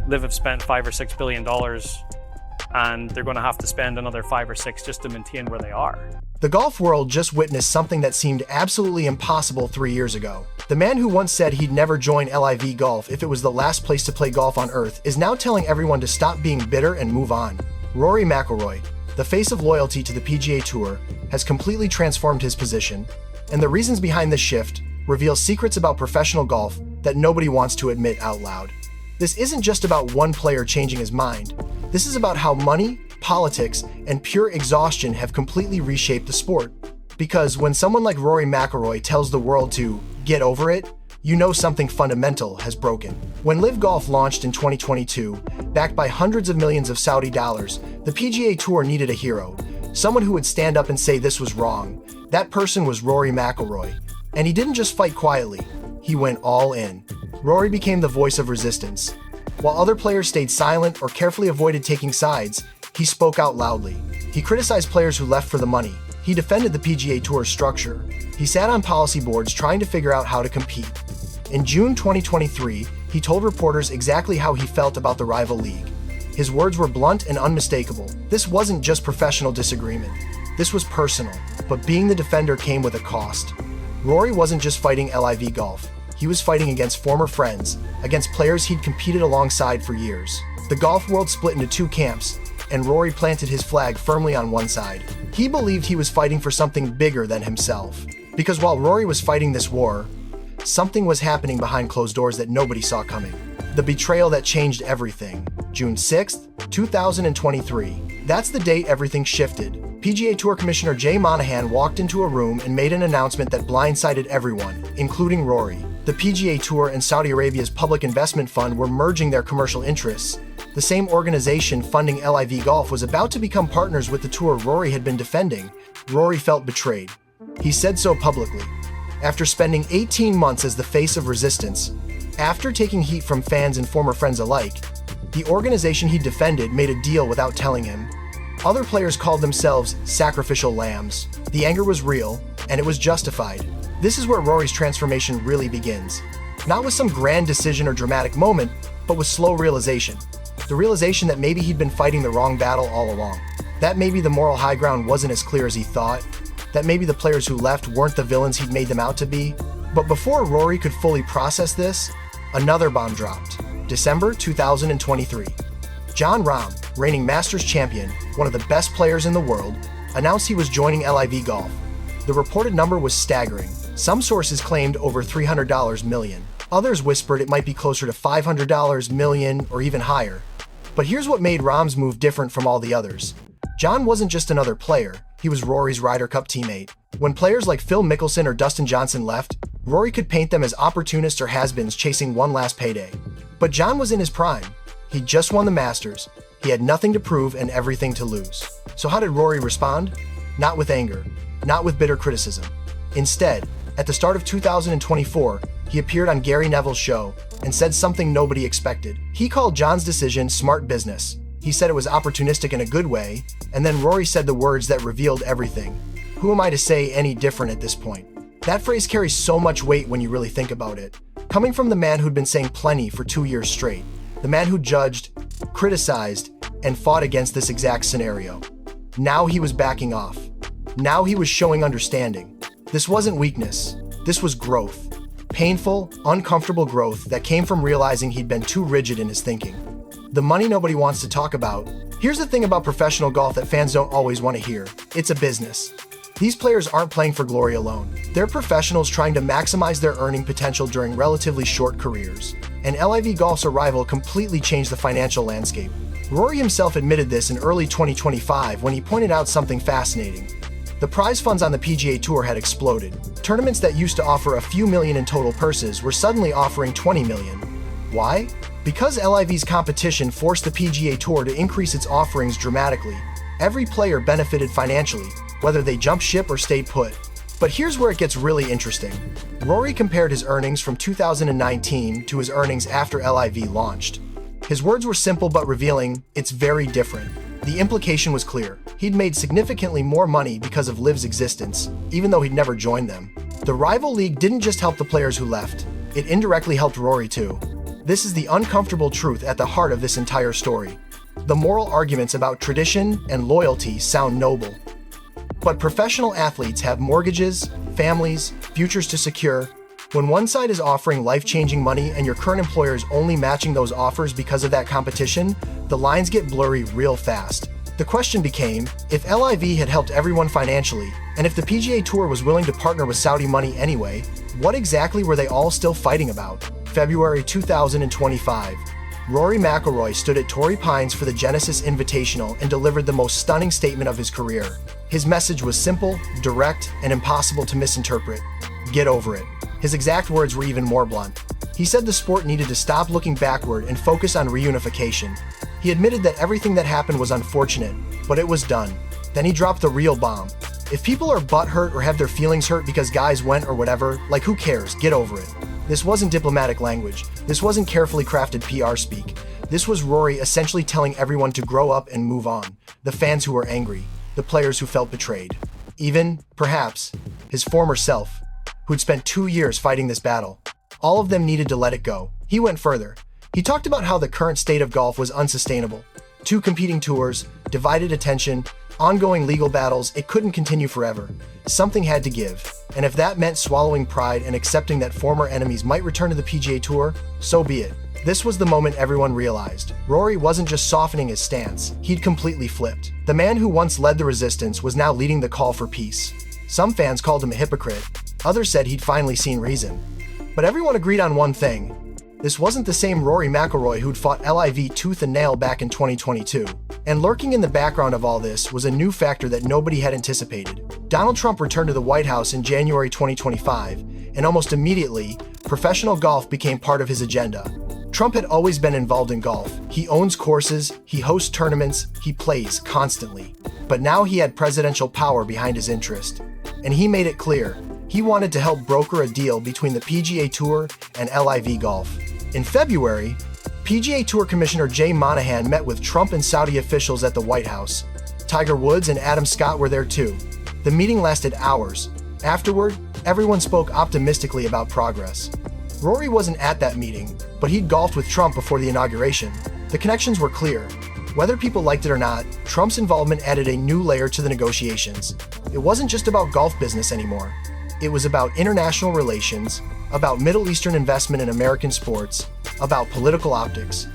LIV have spent $5 or $6 billion, and they're going to have to spend another 5 or 6 just to maintain where they are. The golf world just witnessed something that seemed absolutely impossible 3 years ago. The man who once said he'd never join LIV Golf if it was the last place to play golf on earth is now telling everyone to stop being bitter and move on. Rory McIlroy, the face of loyalty to the PGA Tour, has completely transformed his position, and the reasons behind this shift reveal secrets about professional golf that nobody wants to admit out loud. This isn't just about one player changing his mind. This is about how money, politics, and pure exhaustion have completely reshaped the sport. Because when someone like Rory McIlroy tells the world to get over it, you know something fundamental has broken. When LIV Golf launched in 2022, backed by hundreds of millions of Saudi dollars, the PGA Tour needed a hero, someone who would stand up and say this was wrong. That person was Rory McIlroy. And he didn't just fight quietly, he went all in. Rory became the voice of resistance. While other players stayed silent or carefully avoided taking sides, he spoke out loudly. He criticized players who left for the money. He defended the PGA Tour's structure. He sat on policy boards trying to figure out how to compete. In June 2023, he told reporters exactly how he felt about the rival league. His words were blunt and unmistakable. This wasn't just professional disagreement. This was personal, but being the defender came with a cost. Rory wasn't just fighting LIV Golf. He was fighting against former friends, against players he'd competed alongside for years. The golf world split into two camps, and Rory planted his flag firmly on one side. He believed he was fighting for something bigger than himself. Because while Rory was fighting this war, something was happening behind closed doors that nobody saw coming. The betrayal that changed everything. June 6th, 2023. That's the date everything shifted. PGA Tour Commissioner Jay Monahan walked into a room and made an announcement that blindsided everyone, including Rory. The PGA Tour and Saudi Arabia's Public Investment Fund were merging their commercial interests. The same organization funding LIV Golf was about to become partners with the tour Rory had been defending. Rory felt betrayed. He said so publicly. After spending 18 months as the face of resistance, after taking heat from fans and former friends alike, the organization he defended made a deal without telling him. Other players called themselves sacrificial lambs. The anger was real, and it was justified. This is where Rory's transformation really begins. Not with some grand decision or dramatic moment, but with slow realization. The realization that maybe he'd been fighting the wrong battle all along. That maybe the moral high ground wasn't as clear as he thought. That maybe the players who left weren't the villains he'd made them out to be. But before Rory could fully process this, another bomb dropped. December 2023. Jon Rahm, reigning Masters champion, one of the best players in the world, announced he was joining LIV Golf. The reported number was staggering. Some sources claimed over $300 million. Others whispered it might be closer to $500 million or even higher. But here's what made Rahm's move different from all the others. Jon wasn't just another player, he was Rory's Ryder Cup teammate. When players like Phil Mickelson or Dustin Johnson left, Rory could paint them as opportunists or has-beens chasing one last payday. But Jon was in his prime. He'd just won the Masters. He had nothing to prove and everything to lose. So how did Rory respond? Not with anger, not with bitter criticism. Instead, at the start of 2024, he appeared on Gary Neville's show and said something nobody expected. He called Jon's decision smart business. He said it was opportunistic in a good way, and then Rory said the words that revealed everything. Who am I to say any different at this point? That phrase carries so much weight when you really think about it. Coming from the man who'd been saying plenty for 2 years straight. The man who judged, criticized, and fought against this exact scenario. Now he was backing off. Now he was showing understanding. This wasn't weakness. This was growth. Painful, uncomfortable growth that came from realizing he'd been too rigid in his thinking. The money nobody wants to talk about. Here's the thing about professional golf that fans don't always want to hear. It's a business. These players aren't playing for glory alone. They're professionals trying to maximize their earning potential during relatively short careers. And LIV Golf's arrival completely changed the financial landscape. Rory himself admitted this in early 2025 when he pointed out something fascinating. The prize funds on the PGA Tour had exploded. Tournaments that used to offer a few million in total purses were suddenly offering 20 million. Why? Because LIV's competition forced the PGA Tour to increase its offerings dramatically. Every player benefited financially, whether they jumped ship or stayed put. But here's where it gets really interesting. Rory compared his earnings from 2019 to his earnings after LIV launched. His words were simple but revealing, it's very different. The implication was clear. He'd made significantly more money because of LIV's existence, even though he'd never joined them. The rival league didn't just help the players who left, it indirectly helped Rory too. this is the uncomfortable truth at the heart of this entire story. The moral arguments about tradition and loyalty sound noble. But professional athletes have mortgages, families, futures to secure. When one side is offering life-changing money and your current employer is only matching those offers because of that competition, the lines get blurry real fast. The question became, if LIV had helped everyone financially, and if the PGA Tour was willing to partner with Saudi money anyway, what exactly were they all still fighting about? February 2025. Rory McIlroy stood at Torrey Pines for the Genesis Invitational and delivered the most stunning statement of his career. His message was simple, direct, and impossible to misinterpret. Get over it. His exact words were even more blunt. He said the sport needed to stop looking backward and focus on reunification. He admitted that everything that happened was unfortunate, but it was done. Then he dropped the real bomb. If people are butthurt or have their feelings hurt because guys went or whatever, like who cares, get over it. This wasn't diplomatic language. This wasn't carefully crafted PR speak. This was Rory essentially telling everyone to grow up and move on. The fans who were angry, the players who felt betrayed. Even, perhaps, his former self, who'd spent 2 years fighting this battle. All of them needed to let it go. He went further. He talked about how the current state of golf was unsustainable. 2 competing tours, divided attention, ongoing legal battles, it couldn't continue forever. Something had to give. And if that meant swallowing pride and accepting that former enemies might return to the PGA Tour, so be it. This was the moment everyone realized. Rory wasn't just softening his stance, he'd completely flipped. The man who once led the resistance was now leading the call for peace. Some fans called him a hypocrite. Others said he'd finally seen reason. But everyone agreed on one thing. This wasn't the same Rory McIlroy who'd fought LIV tooth and nail back in 2022. And lurking in the background of all this was a new factor that nobody had anticipated. Donald Trump returned to the White House in January 2025, and almost immediately, professional golf became part of his agenda. Trump had always been involved in golf. He owns courses, he hosts tournaments, he plays constantly. But now he had presidential power behind his interest. And he made it clear, he wanted to help broker a deal between the PGA Tour and LIV Golf. In February, PGA Tour Commissioner Jay Monahan met with Trump and Saudi officials at the White House. Tiger Woods and Adam Scott were there too. The meeting lasted hours. Afterward, everyone spoke optimistically about progress. Rory wasn't at that meeting, but he'd golfed with Trump before the inauguration. The connections were clear. Whether people liked it or not, Trump's involvement added a new layer to the negotiations. It wasn't just about golf business anymore. It was about international relations, about Middle Eastern investment in American sports, about political optics.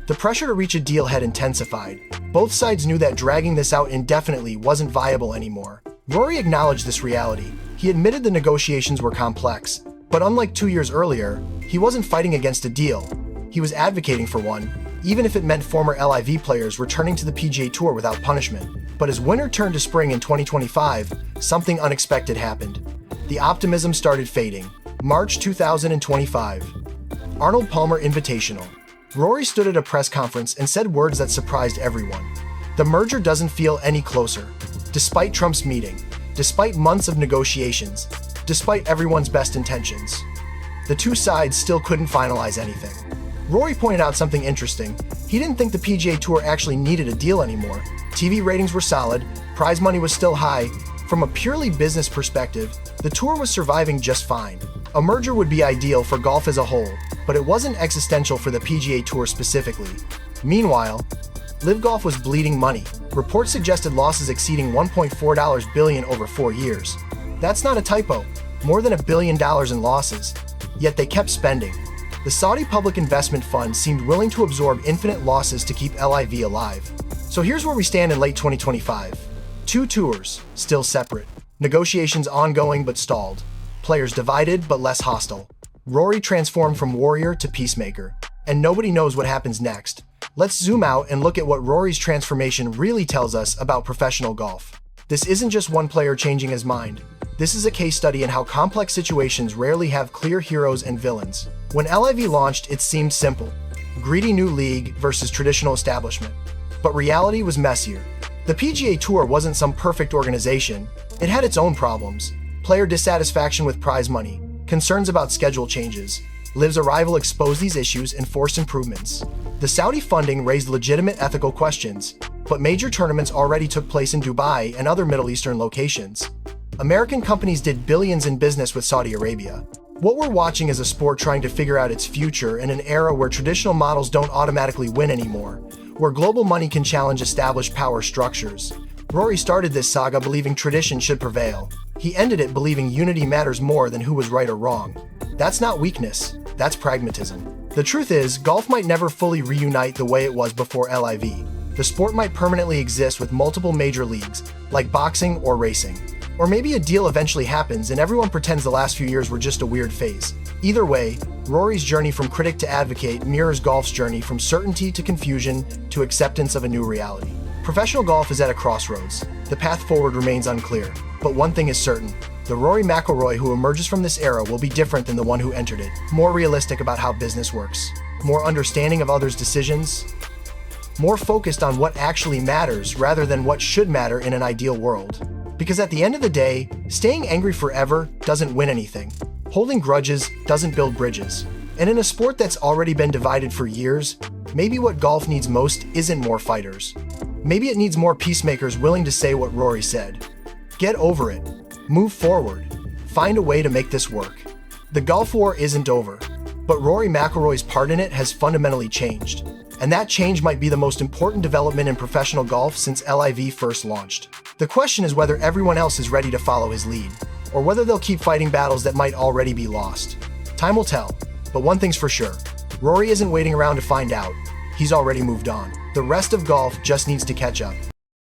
The pressure to reach a deal had intensified. Both sides knew that dragging this out indefinitely wasn't viable anymore. Rory acknowledged this reality. He admitted the negotiations were complex, but unlike 2 years earlier, he wasn't fighting against a deal. He was advocating for one, even if it meant former LIV players returning to the PGA Tour without punishment. But as winter turned to spring in 2025, something unexpected happened. The optimism started fading. March 2025. Arnold Palmer Invitational. Rory stood at a press conference and said words that surprised everyone. The merger doesn't feel any closer. Despite Trump's meeting, despite months of negotiations, despite everyone's best intentions, the two sides still couldn't finalize anything. Rory pointed out something interesting. He didn't think the PGA Tour actually needed a deal anymore. TV ratings were solid, prize money was still high. From a purely business perspective, the tour was surviving just fine. A merger would be ideal for golf as a whole, but it wasn't existential for the PGA Tour specifically. Meanwhile, LIV Golf was bleeding money. Reports suggested losses exceeding $1.4 billion over 4 years. That's not a typo. More than $1 billion in losses. Yet they kept spending. The Saudi Public Investment Fund seemed willing to absorb infinite losses to keep LIV alive. So here's where we stand in late 2025. 2 tours, still separate. Negotiations ongoing but stalled. Players divided but less hostile. Rory transformed from warrior to peacemaker. And nobody knows what happens next. Let's zoom out and look at what Rory's transformation really tells us about professional golf. This isn't just one player changing his mind. This is a case study in how complex situations rarely have clear heroes and villains. When LIV launched, it seemed simple. Greedy new league versus traditional establishment. But reality was messier. The PGA Tour wasn't some perfect organization. It had its own problems. Player dissatisfaction with prize money, concerns about schedule changes. LIV's arrival exposed these issues and forced improvements. The Saudi funding raised legitimate ethical questions, but major tournaments already took place in Dubai and other Middle Eastern locations. American companies did billions in business with Saudi Arabia. What we're watching is a sport trying to figure out its future in an era where traditional models don't automatically win anymore, where global money can challenge established power structures. Rory started this saga believing tradition should prevail. He ended it believing unity matters more than who was right or wrong. That's not weakness, that's pragmatism. The truth is, golf might never fully reunite the way it was before LIV. The sport might permanently exist with multiple major leagues, like boxing or racing. Or maybe a deal eventually happens and everyone pretends the last few years were just a weird phase. Either way, Rory's journey from critic to advocate mirrors golf's journey from certainty to confusion to acceptance of a new reality. Professional golf is at a crossroads. The path forward remains unclear. But one thing is certain. The Rory McIlroy who emerges from this era will be different than the one who entered it. More realistic about how business works. More understanding of others' decisions. More focused on what actually matters rather than what should matter in an ideal world. Because at the end of the day, staying angry forever doesn't win anything. Holding grudges doesn't build bridges. And in a sport that's already been divided for years, maybe what golf needs most isn't more fighters. Maybe it needs more peacemakers willing to say what Rory said. Get over it. Move forward. Find a way to make this work. The golf war isn't over, but Rory McIlroy's part in it has fundamentally changed. And that change might be the most important development in professional golf since LIV first launched. The question is whether everyone else is ready to follow his lead, or whether they'll keep fighting battles that might already be lost. Time will tell, but one thing's for sure. Rory isn't waiting around to find out. He's already moved on. The rest of golf just needs to catch up.